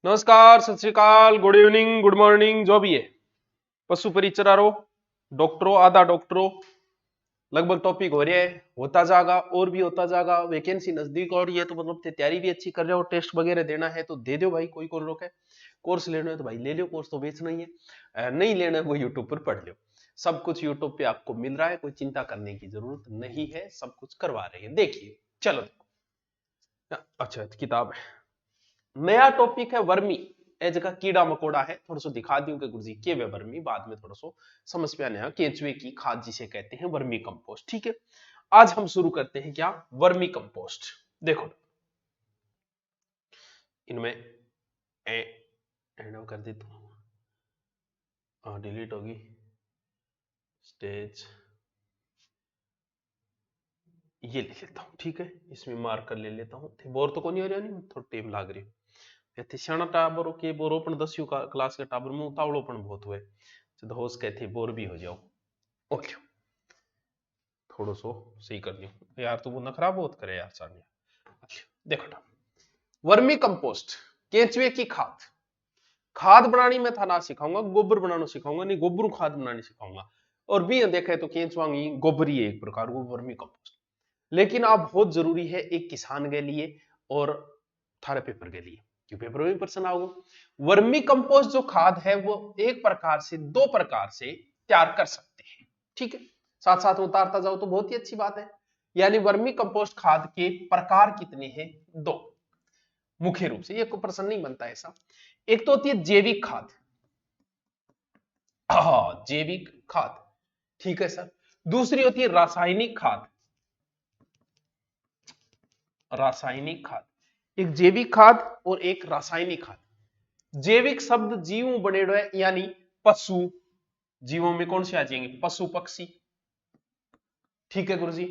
नमस्कार, सत श्रीकाल, good evening, good morning, जो भी है। पशु परिचरारो, डॉक्टरों, आधा डॉक्टरों, लगभग टॉपिक हो रहा है, होता जाएगा और भी होता जाएगा। वैकेंसी नजदीक और ये तो मतलब तैयारी भी अच्छी कर रहे हो, टेस्ट वगैरह देना है तो दे दो भाई, कोई कौन रोके। कोर्स लेना है तो भाई ले लो, कोर्स तो बेचना ही है। नहीं लेना है वो यूट्यूब पर पढ़ लो। सब कुछ यूट्यूब पे आपको मिल रहा है, कोई चिंता करने की जरूरत नहीं है, सब कुछ करवा रहे हैं। देखिए चलो, अच्छा किताब है, नया टॉपिक है वर्मी। ए जगह कीड़ा मकोड़ा है, थोड़ा सा दिखा दूं कि गुरुजी के वे वर्मी, बाद में थोड़ा सा समझ में आने, केंचुए की खाद जिसे कहते हैं वर्मी कंपोस्ट। ठीक है, आज हम शुरू करते हैं क्या, वर्मी कंपोस्ट। देखो इनमें एंड कर देता हूं, हाँ डिलीट होगी स्टेज, ये ले लेता हूं। ठीक है, इसमें मार्क कर ले लेता हूं, बोर तो नहीं हो रहा, नहीं थोड़ा टेम लाग रही है। सियाणा टाबरों के बोरोपन 10वीं क्लास के टाबर में उतावड़ोपन बहुत हुए, तो होश कहते बोर भी हो जाओ। ओके, थोड़ा सो सही कर दियो यार, तू वो नखरा बहुत करे यार सानिया। देखो ना, वर्मी कंपोस्ट, केंचुए की खाद। खाद बनानी मैं था ना सिखाऊंगा, गोबर बनाना सिखाऊंगा नहीं, गोबर खाद बनानी सिखाऊंगा। और भी देखे तो केंचुआ गोबर ही है एक प्रकार वो वर्मी कंपोस्ट। लेकिन अब बहुत जरूरी है एक किसान के लिए और थारे पेपर के लिए, क्यों पेपर में प्रश्न आओगे। वर्मी कंपोस्ट जो खाद है वो एक प्रकार से, दो प्रकार से तैयार कर सकते हैं। ठीक है, साथ साथ उतारता जाओ तो बहुत ही अच्छी बात है। यानी वर्मी कंपोस्ट खाद के प्रकार कितने हैं, दो मुख्य रूप से, ये कोई प्रश्न नहीं बनता ऐसा। एक तो होती है जैविक खाद, जैविक खाद, ठीक है सर। दूसरी होती है रासायनिक खाद, रासायनिक खाद। एक जैविक खाद और एक रासायनिक खाद। जैविक शब्द जीव बनेडो है, यानी पशु, जीवों में कौन से आ जाएंगे, पशु पक्षी। ठीक है गुरुजी,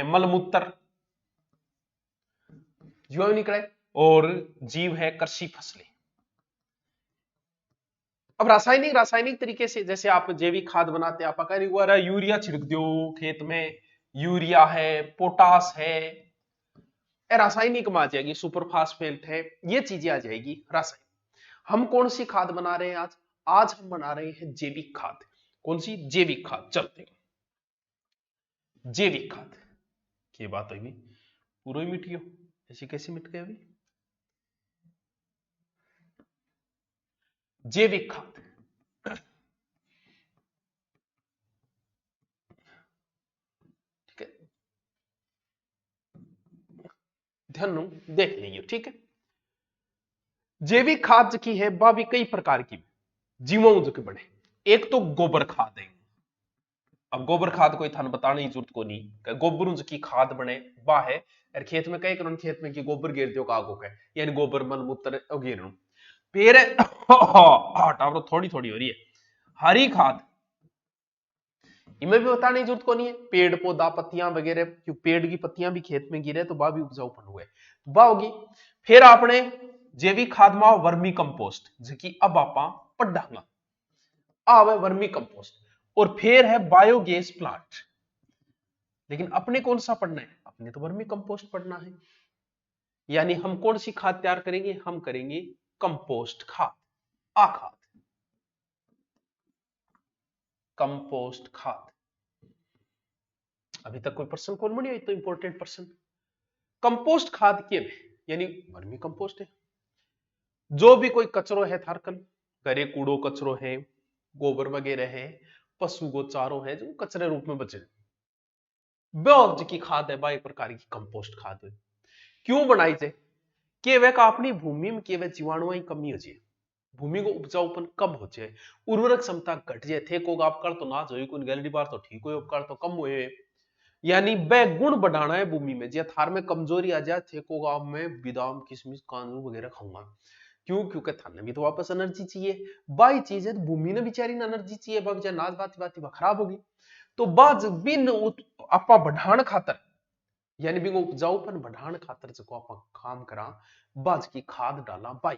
मलमूत्र जीव में निकले, और जीव है कृषि फसलें। अब रासायनिक, रासायनिक तरीके से जैसे आप जैविक खाद बनाते हैं, आप कह यूरिया छिड़क दो खेत में, यूरिया है, पोटास है, रासायनिक में आ जाएगी, सुपर फास्फेट है, ये चीजें आ जाएगी रासायनिक। हम कौन सी खाद बना रहे हैं आज, आज हम बना रहे हैं जैविक खाद। कौन सी, जैविक खाद। चलते हैं जैविक खाद की बात होगी, पूरा ही मिट गयो, ऐसी कैसे मिट गया अभी। जैविक खाद, ठीक है, ध्यान देख लीजिए। ठीक है, जैविक खाद की है वह भी कई प्रकार की, जीवों जो के बने। एक तो गोबर खाद है। अब गोबर खाद कोई थाने बताने की जरूरत को नहीं, गोबर की खाद बने वाह है। और खेत में कई करण खेत में की गोबर गिर दो कागो का, यानी गोबर मन मूत्र गिर फिर टावर थोड़ी थोड़ी हो रही है। हरी खाद, इनमें भी बताने की जरूरत को नहीं है, पेड़ पौधा पत्तियां वगैरह, क्यों पेड़ की पत्तियां भी खेत में गिरे तो वह भी उपजाऊपन हुए, वह होगी। फिर आपने जैविक खाद में वर्मी कंपोस्ट, जिसकी अब आप पढ़ांगा आवे वर्मी कंपोस्ट। और फिर है बायोगैस प्लांट। लेकिन अपने कौन सा पढ़ना है, अपने तो वर्मी कंपोस्ट पढ़ना है। यानी हम कौन सी खाद तैयार करेंगे, हम करेंगे कंपोस्ट खाद, आ खाद, कंपोस्ट खाद। अभी तक कोई प्रश्न कौन बनी हुई, तो इंपॉर्टेंट प्रश्न। कंपोस्ट खाद के यानी वर्मी कंपोस्ट है, जो भी कोई कचरो है थारकन, घरे कूड़ो कचरो है, गोबर वगैरह है, पशु को चारो है, जो कचरे रूप में बचे, वह की खाद है, वह एक प्रकार की कंपोस्ट खाद है। क्यों बनाई जाए, कि वह अपनी भूमि में केवल जीवाणुओं की कमी हो जाए, भूमि को उपजाऊपन कम हो जाए, उर्वरक क्षमता घट जाए, थे को आपकार तो ना जो कुछ गैलरी बार तो ठीक हो, उपकार तो कम हुए, यानी वह गुण बढ़ाना है भूमि में। जे थार में कमजोरी आ जाए, थे को गांव में बादाम किशमिश काजू वगैरह खाऊंगा, क्यों, क्योंकि थाने भी तो वापस एनर्जी चाहिए, बाई चीज है, भूमि ने बेचारी ना एनर्जी चाहिए, बा बेचारी नाच बाती बाती खराब होगी। तो बाज बिन आपा बढ़ान खातर, यानी बिंगो उपजाऊपन बढ़ान खातर जो आपा काम करा, बाज की खाद डाला बाई,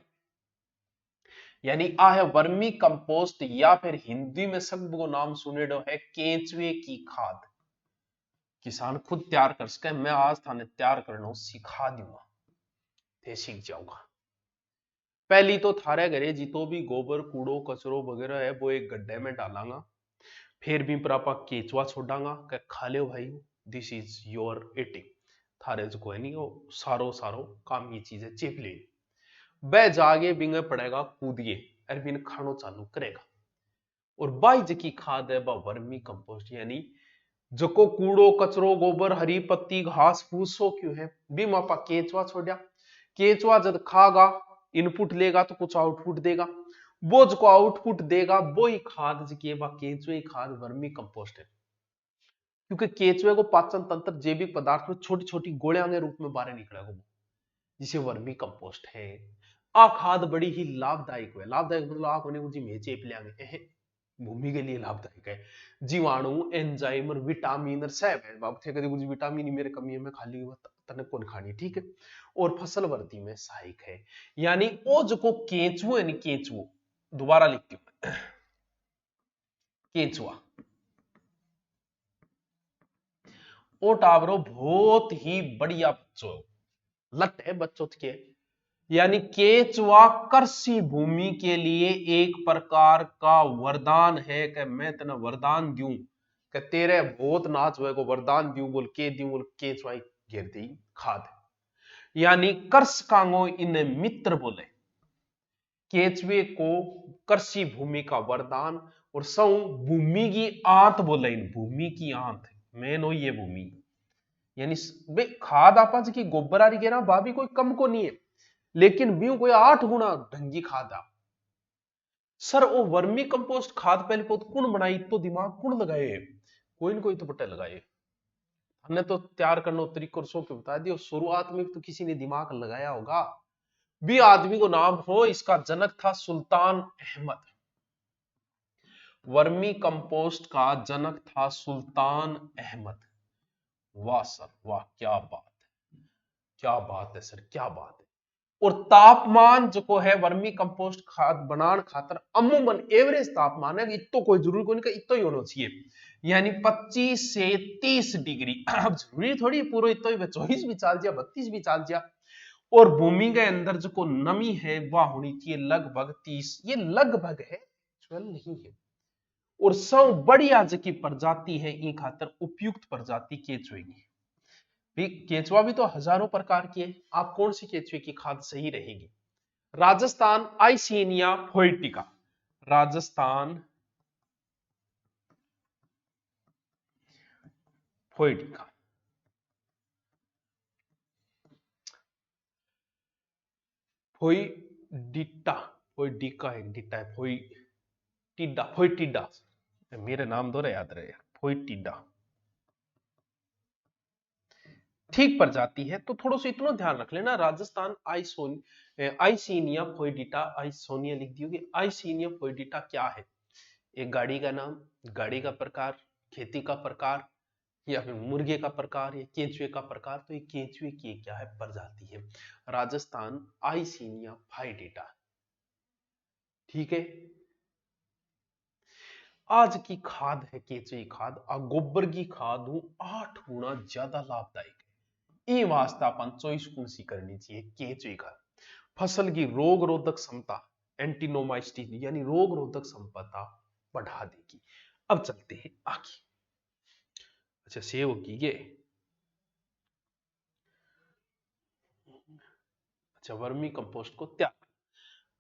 यानी आ है वर्मी कंपोस्ट, या फिर हिंदी में सब को नाम सुनेडो है केंचुए की खाद। किसान खुद तैयार कर सके, मैं आज थाने तैयार करना सिखा दूंगा, थे सीख जाऊंगा। पहली तो थारे घरे जितो भी गोबर कूड़ो कचरो वगैरह है वो एक गड्ढे में डालांगा, फिर भी पर आपा केचुआ छोड़ांगा कि खा लो भाई, दिस इज योर ईटिंग। थारे जो कोई नहीं, वो सारो सारो काम ये चीजें चेप ले, वह जागे बिंगे पड़ेगा कूदिए और बिन खानो चालू करेगा। और बाई जकी खाद है वह वर्मी कंपोस्ट, यानी जको कूड़ो कचरो गोबर हरी पत्ती घास फूस सो क्यों है भी मापा केचुआ छोड़ा, केचुआ जब खागा इनपुट लेगा तो कुछ आउटपुट देगा, वो जो आउटपुट देगा वो ही खाद जकी है केचुए ही खाद वर्मी कंपोस्ट है। क्योंकि केचुए को पाचन तंत्र जैविक पदार्थ में छोटी छोटी गोलियां के रूप में बाहर निकलेगा, जिसे वर्मी कंपोस्ट है। आ खाद बड़ी ही लाभदायक है, लाभदायक मतलब आप उन्हें जी में चेप लेंगे, भूमि के लिए लाभदायक है। जीवाणु एंजाइम और विटामिन और सब है, बाप थे कभी कुछ विटामिन मेरे कमी है मैं खाली तने कौन खानी, ठीक है। और फसल वृद्धि में सहायक है। यानी ओ जो केंचुओ है, केंचुओ दोबारा लिखती हूं, केंचुआ ओ टावरो बहुत ही बढ़िया बच्चों, लट है बच्चों के, यानी केचुआ कृषि भूमि के लिए एक प्रकार का वरदान है कि मैं तेना वरदान दूं कि तेरे बहुत नाच हुए को वरदान दूं बोल के दूं बोल केचुआ घेर दी खाद, यानी कर्ष कांगो इन्हें मित्र बोले। केचुए को कृषि भूमि का वरदान और सौ भूमि की आंत बोले, इन भूमि की आंत मेन हो ये भूमि, यानी खाद आपा की गोबर आ रही है ना वह भी कोई कम को नहीं है, लेकिन व्यू कोई 8 गुना ढंगी खाद आ। सर वो वर्मी कंपोस्ट खाद पहले बहुत कौन बनाई, तो दिमाग कौन लगाए, कोई न कोई तो बट्टे लगाए, हमने तो तैयार करना तरीकों सो के बता दिया, शुरुआत में तो किसी ने दिमाग लगाया होगा। भी आदमी को नाम हो, इसका जनक था सुल्तान अहमद, वर्मी कंपोस्ट का जनक था सुल्तान अहमद। वाह सर वाह, क्या बात है, क्या बात है सर, क्या बात है। और तापमान जो है वर्मी कंपोस्ट खाद बनाने खातर अमूमन एवरेज तापमान है, इतो कोई जरूरी कोई नहीं, इतो ही होना चाहिए, यानी 25 से 30 डिग्री। अब जरूरी थोड़ी पूरा इतो ही 24 भी चाल जा 32 भी चाल जा। और भूमि के अंदर जो नमी है वह होनी चाहिए लगभग 30, ये लगभग है नहीं है। और सब बढ़िया जकी प्रजाति है ई खातर उपयुक्त प्रजाति केचुए की, केचुआ भी तो हजारों प्रकार की है, आप कौन सी केचुए की खाद सही रहेगी। राजस्थान आइसिनिया फोइटिका, राजस्थान फोइटिका, फोइडिटा, फोइडिका एक डिटा है, फोइटिडा, फोइटिडा, मेरे नाम दो याद रहे, फोइटिडा ठीक प्रजाति है। तो थोड़ा सा इतना ध्यान रख लेना, राजस्थान आइसिनिया फोइडिटा, आइसोनिया लिख दी होगी, आइसिनिया फोइडिटा क्या है, एक गाड़ी का नाम, गाड़ी का प्रकार, खेती का प्रकार, या फिर मुर्गे का प्रकार, या केंचुए का प्रकार, तो ये केंचुए की क्या है प्रजाति है, राजस्थान आइसिनिया फोइडिटा, ठीक है। आज की खाद है केंचुए खाद, गोबर की खाद 8 गुना ज्यादा लाभदायक है, ये वास्ता अपन चॉइस कौन सी करनी चाहिए, केंचुए खाद। फसल की रोग रोधक क्षमता, एंटीनोमाइस्टिन यानी रोग रोधक क्षमता बढ़ा देगी। अब चलते हैं आगे। अच्छा सेव की ये, अच्छा वर्मी कंपोस्ट को तैयार,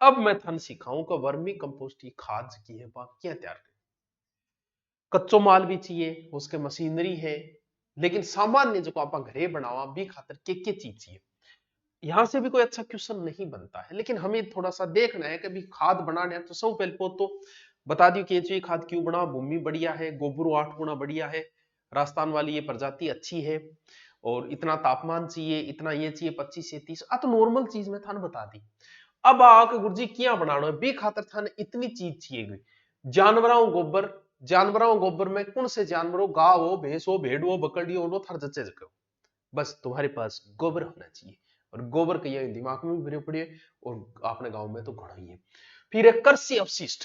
अब मैं थन सिखाऊं कि वर्मी कंपोस्ट की खाद की है वह क्या तैयार करें। कच्चो माल भी चाहिए, उसके मशीनरी है, लेकिन सामान्य जो आप घरे बनावा भी खातर के चीज चाहिए। यहां से भी कोई अच्छा क्वेश्चन नहीं बनता है, लेकिन हमें थोड़ा सा देखना है कि भी खाद बनाने है तो सब पहले तो बता दियो केंचुए खाद क्यों बना, भूमि बढ़िया है, गोबर 8 गुना बढ़िया है, राजस्थान वाली ये प्रजाति अच्छी है, और इतना तापमान चाहिए, इतना ये चाहिए 25 से 30, तो नॉर्मल चीज में थाने बता दी। अब आके गुरुजी क्या बनाना है बे खातर थाने इतनी चीज चाहिए गई, जानवरों गोबर, जानवरों गोबर में कौन से जानवरों, गाव हो, भैंस हो, भेड़ हो, बकरी हो, थार जच्चे जगह, बस तुम्हारे पास गोबर होना चाहिए, और गोबर के ये दिमाग में भी भरे पड़े, और अपने गांव में तो घना ही है। फिर एक कृषि अपशिष्ट,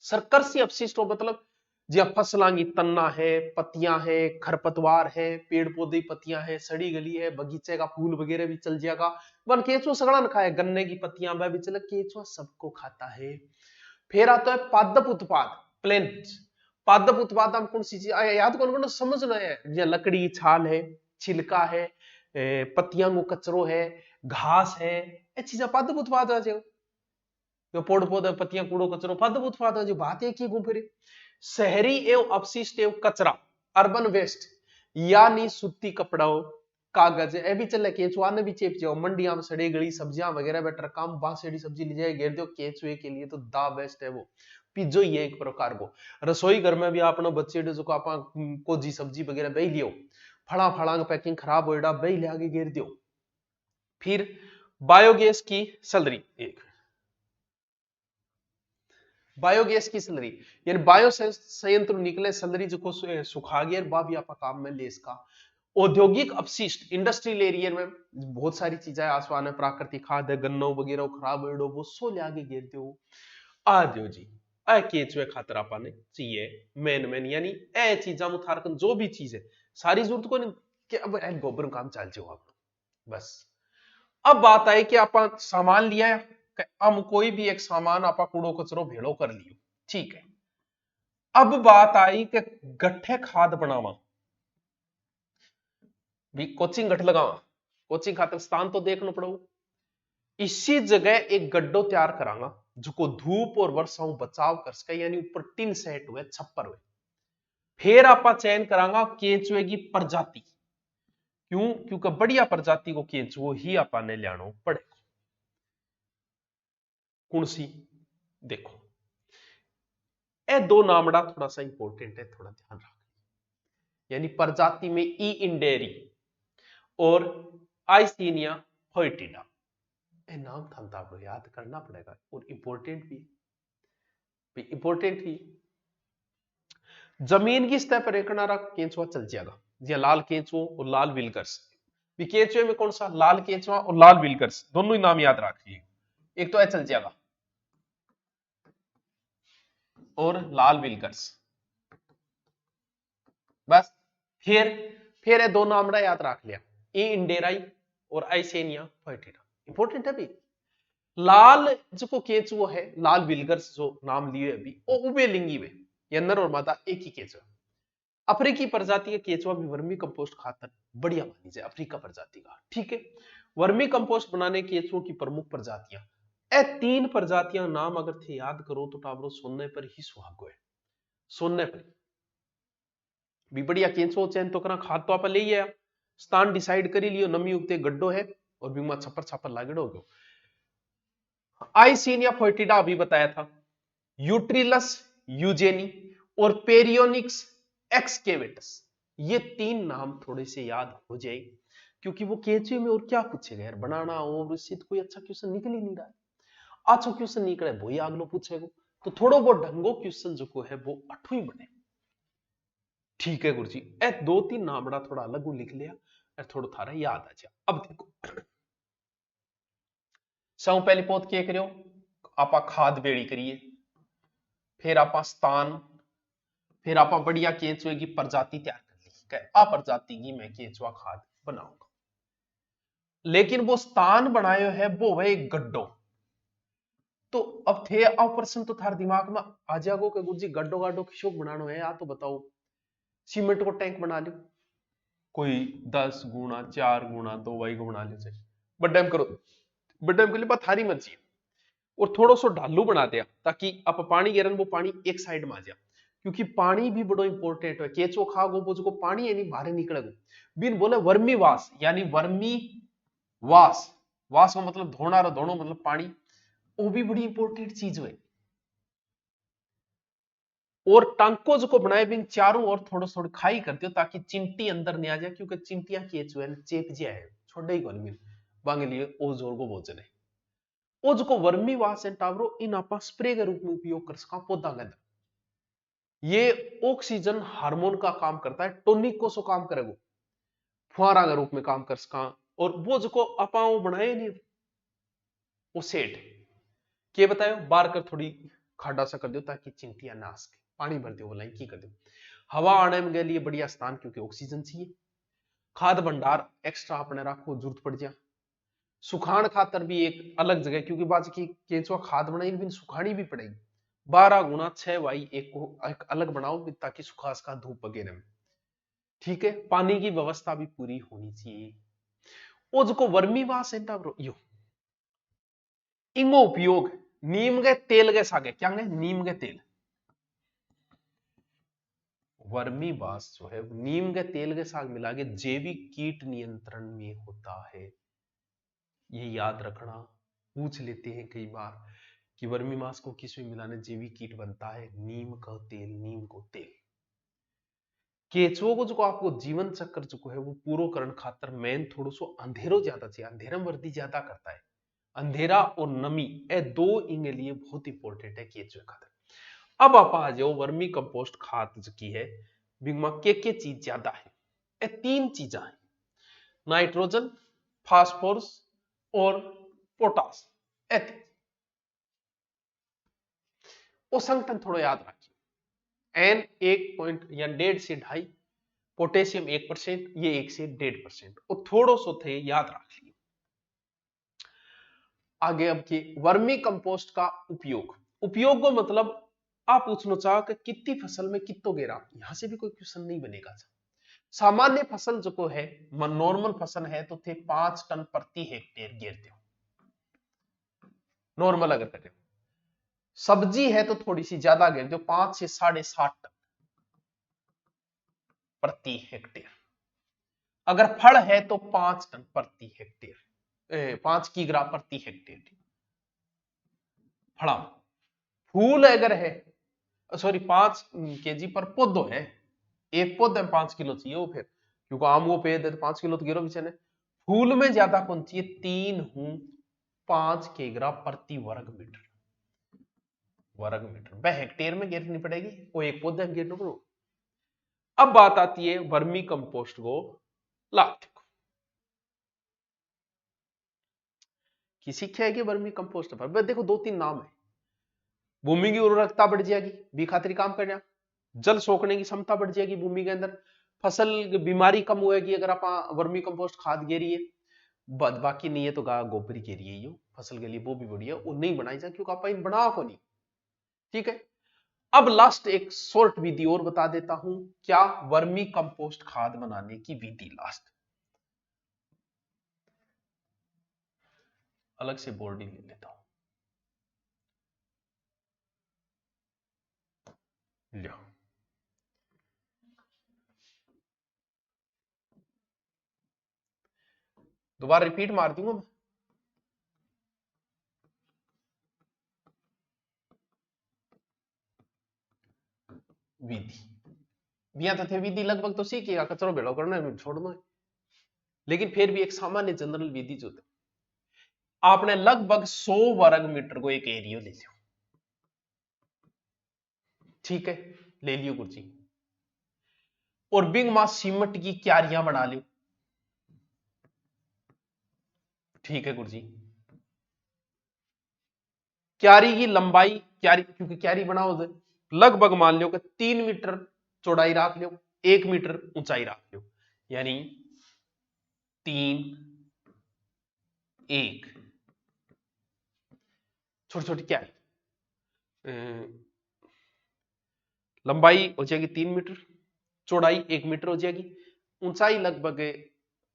सर कृषि अपशिष्ट हो मतलब जिया फसलां की तन्ना है, पत्तियां है, खरपतवार है, पेड़ पौधे की पत्तियां है, सड़ी गली है, बगीचे का फूल वगैरह भी चल जाएगा। वन केचुआ सगड़ा न खाए, गन्ने की पत्तियां वह भी चले, केचुआ सबको खाता है। फिर आता है पादप उत्पाद, प्लेंट्स। पादप उत्पाद हम कौन सी चीज याद कौन कौन समझना है, या लकड़ी की छाल है, छिलका है, पत्तियां को कचरो है, घास है, ये चीजें पादप उत्पाद आ जाए। पेड़ पौधे पत्तियां कूड़ो कचरो पादप उत्पाद आ जाए। बात एक ही घूम फिरे। शहरी एवं अपशिष्ट एवं कचरा, अर्बन वेस्ट, यानी सूती कपड़ा कागज है भी चले, केचुआ ने भी चेप जाओ। मंडिया में सड़ी गली सब्जियां वगैरह बेटर काम बांसेड़ी सब्जी ली जाए घेर दो, केचुए के लिए तो दा बेस्ट है वो। पिज्जो ही है एक प्रकार को। रसोई घर में भी आपने बच्चे जो आप कोजी सब्जी वगैरह बही लियो, फड़ा फड़ा पैकिंग खराब होएगा बही ले आगे घेर दियो। फिर बायोगैस की सलरी, एक बायोगैस की सलरी, यानी बायो संयंत्र निकले सलरी जो सुखा गया बा भी आपका काम में ले इसका। औद्योगिक अपशिष्ट, इंडस्ट्रियल एरिया में बहुत सारी चीजें आसमान है, प्राकृतिक खाद है, गन्नो वगैरह खराब हो वो सो ले आगे घेर दो आ दियो जी। ए केचुए खातर आपाने चाहिए मेन यानी ए चीजा मुथारकन जो भी चीज है सारी जरूरत को नहीं कि अब गोबर काम चल जाओ आप बस। अब बात आई कि आप सामान लिया है, हम कोई भी एक सामान आप कूड़ो कचरो भेड़ो कर लियो, ठीक है। अब बात आई कि गट्ठे खाद बनावा भी, कोचिंग गठ लगावा, कोचिंग खातर स्थान तो देखना पड़ो। इसी जगह एक गड्ढो तैयार करांगा जो धूप और वर्षा बचाव कर सके, यानी ऊपर टिन सेट हुए छप्पर हुए। फिर आप चयन करांगा केंचुए की प्रजाति, क्यों? क्योंकि बढ़िया प्रजाति को केंचुओ ही आपने लियानो पड़ेगा। कौन सी? देखो ए दो नामड़ा थोड़ा सा इंपॉर्टेंट है, थोड़ा ध्यान रखना। यानी प्रजाति में ई इंडेरी और आइसीनिया फोइटिडा, ए नाम था आपको याद करना पड़ेगा और इंपॉर्टेंट भी इंपॉर्टेंट ही। जमीन की सतह पर एक नारा केंचुआ चल जाएगा, जी लाल केंचुओ और लाल विलकर्स। केंचुए में कौन सा? लाल केंचुआ और लाल विलकर्स, दोनों ही नाम याद रखिए। एक तो है चल जाएगा और लाल विलकर्स, बस। फिर है दो नामड़ा याद रख लिया, ए इंडेराई और आइसेनिया फोइटिडा, इंपॉर्टेंट है भी। लाल जो केंचुआ है, लाल विलकर्स जो नाम लिए अभी, वो उभयलिंगी में, ये नर और मादा एक ही केंचुआ। अफ्रीकी प्रजाति का केंचुआ भी वर्मी कंपोस्ट खातर बढ़िया मानी जाए, अफ्रीका प्रजाति का, ठीक है। वर्मी कंपोस्ट बनाने केंचुओं की प्रमुख प्रजातियां, ए तीन प्रजातियां नाम अगर थे याद करो तो टावरो सोने पर ही सुहागो है, सोने पर भी बढ़िया केंचुओ चयन तो करा। खाद तो आप ले आया, स्थान डिसाइड करी लियो, नमी युक्त गड्ढो है और बीमा छप्पर छापर लागेड़ो गयो। आइसीनिया फोइटिडा अभी बताया था, यूट्रिलस यूजेनी और पेरियोनिक्स एक्सकेवेटस, ये तीन नाम थोड़े से याद हो जाए, क्योंकि वो केंचुए में और क्या पूछेगा यार, बनाना और उससे कोई अच्छा क्वेश्चन निकल ही नहीं रहा। अच्छा क्वेश्चन निकले वो ही अगलो पूछेगा, तो थोड़ो वो ढंगो क्वेश्चन जो है वो अठवी बने, ठीक है गुरुजी। ए दो तीन नामड़ा थोड़ा अलग लिख लिया, थोड़ा थारा याद आ जाए। अब देखो सौ पहली पोत क्या करियो, आपा खाद बेड़ी करिए, फिर आपा स्थान, फिर आपा बढ़िया केंचुए की प्रजाति तैयार कर ली, आ प्रजाति की मैं केंचुआ खाद बनाऊंगा। लेकिन वो स्थान बनायो है वो है एक गड्ढो, तो अब थे अब प्रश्न तो थार दिमाग में आ जाएगो कि गुरुजी गड्ढो गाड्ढो किसको बनानो है, या तो बताओ सीमेंट को टैंक बना लो, कोई 10 गुना 4 गुना 2 वाई को बना लो, बट डैम करो, बट डैम के लिए बात थारी मर्जी है। और थोड़ा सा ढालू बना दिया ताकि आप पानी गिरन वो पानी एक साइड में आ जाए, क्योंकि पानी भी बड़ो इंपॉर्टेंट है। केचो खागो वो जो पानी है नहीं बाहर निकलेगा, बिन बोले वर्मी वास, यानी वर्मी वास, वास का मतलब धोना रो, धोनो मतलब पानी, वो भी बड़ी इंपॉर्टेंट चीज है। और टांको जो बनाए बिन चारों ओर थोड़ा थोड़ा खाई कर दियो ताकि चिंटी अंदर नहीं आ जाए, क्योंकि चिंटियां केचुए चेप जाए छोड़े ही कौन मिल बांगे लिए ओ जोर को भोजन है। वो जो वर्मी वास है टावरो, इन आप स्प्रे के रूप में उपयोग कर सका पौधा के अंदर। ये ऑक्सीजन हार्मोन का काम करता है, टोनिक को सो काम करेगा, फुहारा के रूप में काम कर सका। और वो जो आप बनाए नहीं वो सेठ के बतायो बार कर थोड़ी खाडा सा कर दो ताकि चिंटियां ना आ सके। पानी भर दो बोला की कर दो। हवा आने के लिए बढ़िया स्थान क्योंकि ऑक्सीजन चाहिए। खाद भंडार एक्स्ट्रा अपने रखो जरूरत पड़ जाए। सुखान खातर भी एक अलग जगह क्योंकि बाज की केंचुआ खाद बनाई भी सुखानी भी पड़ेगी। 12x6 को एक अलग बनाओ ताकि सुखा सका धूप वगैरह में। ठीक है, पानी की व्यवस्था भी पूरी होनी चाहिए। वो जो वर्मी वास है यो इंगो उपयोग नीम के तेल के सागे क्या है नीम के तेल। वर्मी वास जो है नीम के तेल के साथ मिला के जैविक कीट नियंत्रण में होता है। ये याद रखना, पूछ लेते हैं कई बार कि वर्मी मास को किस में मिलाने जैविक कीट बनता है। नीम का तेल, नीम को तेल। केचुओं को जो आपको जीवन चक्र जो है वो पूरा करण खातर मेन थोड़ा सो अंधेरो ज्यादा चाहिए। अंधेरा वर्दी ज्यादा करता है। अंधेरा और नमी ये दो इनके लिए बहुत इंपॉर्टेंट है केचुए खातर। अब आप आ जाओ वर्मी कंपोस्ट खाद की है बिगमा के चीज ज्यादा है। ये तीन चीजा है, नाइट्रोजन, फास्फोरस और पोटास। वो संगठन थोड़ा याद रखिए। एन 1 या 1.5 से 2.5, पोटेशियम 1%, ये 1 से 1.5%। और थोड़ो सो थे याद रख लिए। आगे अब की वर्मी कंपोस्ट का उपयोग। उपयोग को मतलब आप पूछना चाहो कि कितनी फसल में कितो गेरा, यहां से भी कोई क्वेश्चन नहीं बनेगा। सामान्य फसल जो है नॉर्मल फसल है तो थे 5 टन प्रति हेक्टेयर गिरते हो नॉर्मल। अगर करें सब्जी है तो थोड़ी सी ज्यादा गिरते हो 5 से 7.5 टन प्रति हेक्टेयर। अगर फल है तो 5 टन प्रति हेक्टेयर, 5 किग्रा प्रति हेक्टेयर फड़ा। फूल अगर है सॉरी 5 केजी पर पौधो है, एक पौधे में 5 किलो चाहिए वो फिर क्योंकि आम वो पेड़ है तो 5 किलो तो गिरो बिचने। फूल में ज्यादा कौन चाहिए 3.5 किग्रा प्रति वर्ग मीटर। वह हेक्टेयर में गिरनी पड़ेगी, वो एक पौधे में गिरना पड़ो। अब बात आती है वर्मी कंपोस्ट को लाभ। किसी क्या है कि वर्मी कंपोस्ट पर देखो 2-3 नाम है। भूमि की उर्वरकता बढ़ जाएगी, भी खातिर काम करना। जल सोखने की क्षमता बढ़ जाएगी भूमि के अंदर। फसल बीमारी कम होएगी अगर आप वर्मी कंपोस्ट खाद गेरिए। बाकी नहीं है तो गोबर गेरिए यो फसल के लिए वो भी बढ़िया। वो नहीं बनाई जाए क्योंकि आप इन बना को नहीं। ठीक है, अब लास्ट एक शॉर्ट विधि और बता देता हूं। क्या वर्मी कंपोस्ट खाद बनाने की विधि लास्ट अलग से बोर्ड ही ले लेता हूं। लो दोबारा रिपीट मार दूंगा मैं। विधि बिया तथे विधि लगभग तो सीखिएगा, कचरो भेड़ो करना है छोड़ना है। लेकिन फिर भी एक सामान्य जनरल विधि जो आपने लगभग 100 वर्ग मीटर को एक एरिया ले लियो। ठीक है, ले लियो गुरुजी। और बिंग मां सीमेंट की क्यारियां बना लियो। ठीक है गुरुजी। क्यारी की लंबाई, क्यारी क्योंकि क्यारी बनाओ लगभग मान लो कि 3 मीटर चौड़ाई रख लो, 1 मीटर ऊंचाई रख लो, यानी 3 1 छोटी छोटी क्यारी। लंबाई हो जाएगी 3 मीटर, चौड़ाई 1 मीटर हो जाएगी, ऊंचाई लगभग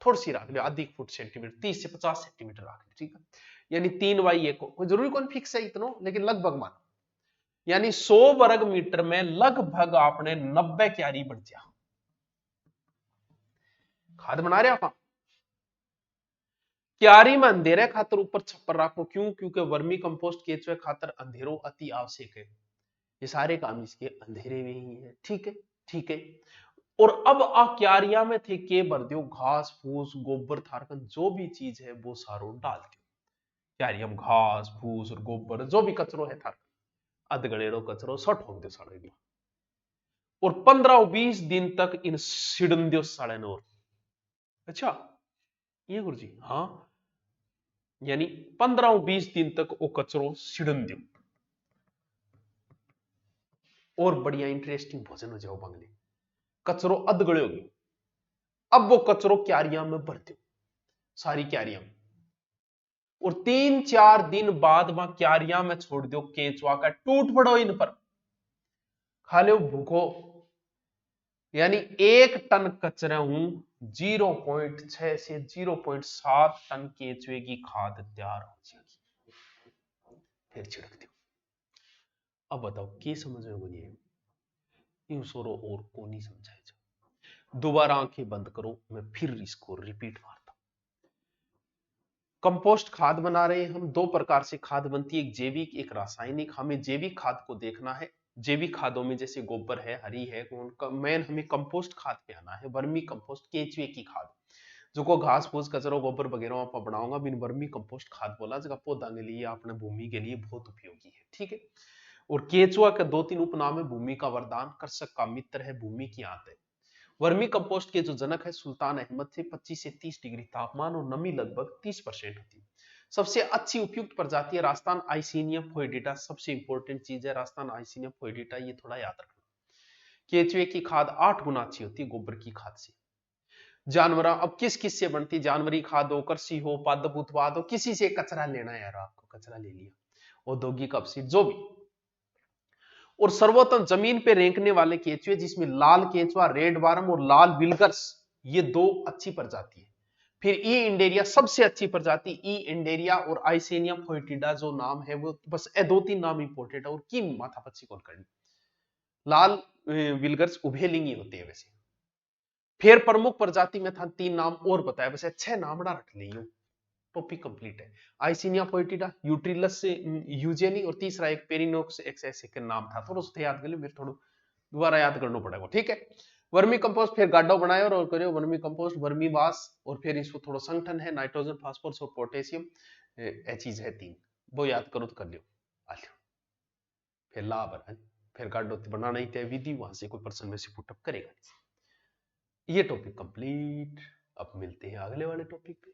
थोड़ी सी रख लो, आधी फुट सेंटीमीटर, 30 से 50 सेंटीमीटर रख लो। ठीक है, यानी 3x1 कोई जरूरी कौन फिक्स है इतना, लेकिन लगभग मानो यानी 100 वर्ग मीटर में लगभग आपने 90 क्यारी बढ़ जा खाद बना रहे आप। क्यारी में अंधेरे खातर ऊपर छप्पर रखो, क्यों? क्योंकि वर्मी कंपोस्ट केचुए खातर अंधेरो अति आवश्यक है। ये सारे काम इसके अंधेरे में ही है। ठीक है, ठीक है। और अब आ क्यारिया में थे के भर दो घास फूस गोबर थारकन जो भी चीज है वो सारो डाल दो क्यारिया में। घास फूस और गोबर जो भी कचरो है थारकन अधगड़ेड़ो कचरो सब ठोक दो साड़े में। और 15-20 दिन तक इन सिडन दो साड़े और। अच्छा ये गुरु जी, हाँ यानी 15-20 दिन तक वो कचरो सिडन दो। और बढ़िया इंटरेस्टिंग भोजन हो जाओ बांगले, कचरो अध गले होगी। अब वो कचरो क्यारियां में भर दो, सारी क्यारियां में, और 3-4 दिन बाद वहां क्यारियां में छोड़ दो, केंचुआ का टूट पड़ो इन पर, खा लो भूखो। यानी 1 टन कचरे हूं 0.6 से 0.7 टन केंचुए की खाद तैयार हो जाएगी। फिर छिड़क दो। अब बताओ की समझ में बनी है? यूं सोरो और को नहीं समझाया जा। दोबारा आंखें बंद करो, मैं फिर इसको रिपीट मारता हूं। कंपोस्ट खाद बना रहे हैं हम। 2 प्रकार से खाद बनती है, एक जैविक एक रासायनिक। हमें जैविक खाद को देखना है। जैविक खादों में जैसे गोबर है, हरी है, मेन हमें कंपोस्ट खाद पे आना है। वर्मी कंपोस्ट, केंचुए की खाद, जो को घास फूस कचरो गोबर वगैरह आप बनाऊंगा, बिन वर्मी कंपोस्ट खाद बोला जगह पौधा के लिए, अपने भूमि के लिए बहुत उपयोगी है। ठीक है। और केंचुआ के 2-3 उपनाम है। भूमि का वरदान, कृषक का मित्र है, भूमि की आंत है। वर्मी कंपोस्ट के जो जनक है सुल्तान अहमद थे। 25 से 30 डिग्री तापमान और नमी लगभग 30% होती है। सबसे अच्छी उपयुक्त प्रजाति है राजस्थान आइसिनियम फोइडिटा। सबसे इंपॉर्टेंट चीज है राजस्थान आइसिनियम फोइडिटा, ये थोड़ा याद रखना। केंचुए की खाद 8 गुना अच्छी होती है गोबर की खाद से। जानवर अब किस किस से बनती? जानवरी खाद हो, कृषि हो, पादप उत्पाद हो, किसी से कचरा लेना है यार, आपको कचरा ले लिया, औद्योगिक अपशिष्ट जो भी। और सर्वोत्तम जमीन पे रेंकने वाले केंचुए, जिसमें लाल केंचुआ, रेड वार्म और लाल विल्गर्स, ये 2 अच्छी प्रजाति है। फिर ई इंडेरिया सबसे अच्छी प्रजाति, ई इंडेरिया और आइसेनियम फोइटिडा जो नाम है वो, बस ए 2-3 नाम इंपोर्टेंट है। और की माथा पच्ची कौन करनी। लाल विल्गर्स उभयलिंगी होते हैं वैसे। फिर प्रमुख प्रजाति में था 3 नाम और बताया, वैसे 6 नामड़ा रख लियो, टॉपिक कंप्लीट है। आइसिनिया पोइटिडा, यूट्रिलस से यूजेनी, और तीसरा एक पेरिनोक्स एक्स के नाम था, थोड़ा सा याद कर लो, फिर थोड़ा दोबारा याद करना पड़ेगा। ठीक है। वर्मी कंपोस्ट फिर गाड्डो बनाए और करियो वर्मी कंपोस्ट, वर्मी वास, और फिर इसको थोड़ा संगठन है, नाइट्रोजन, फास्फोरस और पोटेशियम, ये चीज है 3, वो याद करो तो कर लियो। आ लियो फिर लाभ है, फिर गाड्डो बनाना ही तय विधि, वहां से कोई पर्सन में से पुटअप करेगा। ये टॉपिक कंप्लीट। अब मिलते हैं अगले वाले टॉपिक पे।